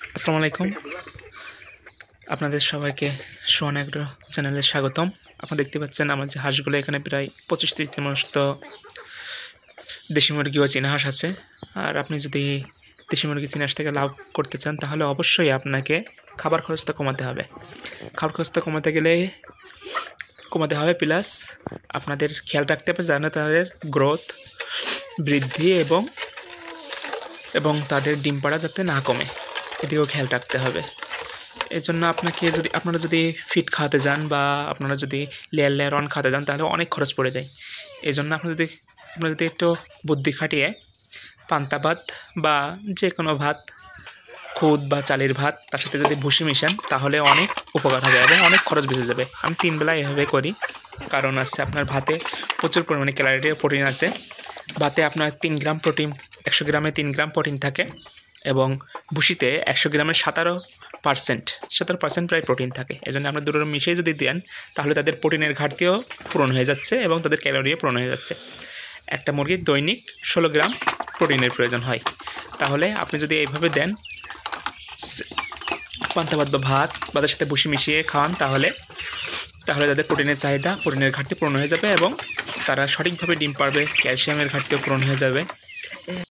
আসসালামু আলাইকুম। আপনাদের সবাইকে সোহান এগ্রো চ্যানেলে স্বাগতম। আপনারা দেখতে পাচ্ছেন আমার যে হাঁসগুলো এখানে প্রায় 25-30 মতো দেশি মুরগি ও চীনা হাঁস আছে। আর আপনি যদি দেশি মুরগি চীনা হাঁস থেকে লাভ করতে চান তাহলে অবশ্যই আপনাকে খাবার খরচটা কমাতে হবে। খাবার খরচটা কমাতে হবে প্লাস আপনাদের খেয়াল রাখতে হবে যেন তাদের গ্রোথ বৃদ্ধি এবং তাদের ডিম পাড়া যাতে না কমে, এদিকেও খেয়াল রাখতে হবে। এজন্য আপনারা যদি ফিড খাওয়াতে যান বা আপনারা যদি লেয়ার অন খাওয়াতে যান তাহলে অনেক খরচ পড়ে যায়। এজন্য আপনারা যদি একটু বুদ্ধি খাটিয়ে পান্তা ভাত বা যে কোনো ভাত, খুদ বা চালের ভাত, তার সাথে যদি ভুসি মিশান তাহলে অনেক উপকার হবে এবং অনেক খরচ বেঁচে যাবে। আমি 3 বেলা এভাবে করি, কারণ আছে আপনার ভাতে প্রচুর পরিমাণে ক্যালোরি ও প্রোটিন আছে। ভাতে আপনার 3 গ্রাম প্রোটিন, 100 গ্রামে 3 গ্রাম প্রোটিন থাকে এবং ভুসিতে 100 গ্রামের 17% প্রায় প্রোটিন থাকে। এজন্য আমরা দুটো মিশিয়ে যদি দেন তাহলে তাদের প্রোটিনের ঘাটতিও পূরণ হয়ে যাচ্ছে এবং তাদের ক্যালোরিও পূরণ হয়ে যাচ্ছে। একটা মুরগির দৈনিক 16 গ্রাম প্রোটিনের প্রয়োজন হয়। তাহলে আপনি যদি এইভাবে দেন, পান্তা ভাত বা ভাতের সাথে ভুসি মিশিয়ে খাওয়ান তাহলে তাদের প্রোটিনের ঘাটতি পূরণ হয়ে যাবে এবং তারা সঠিকভাবে ডিম পারবে, ক্যালসিয়ামের ঘাটতিও পূরণ হয়ে যাবে।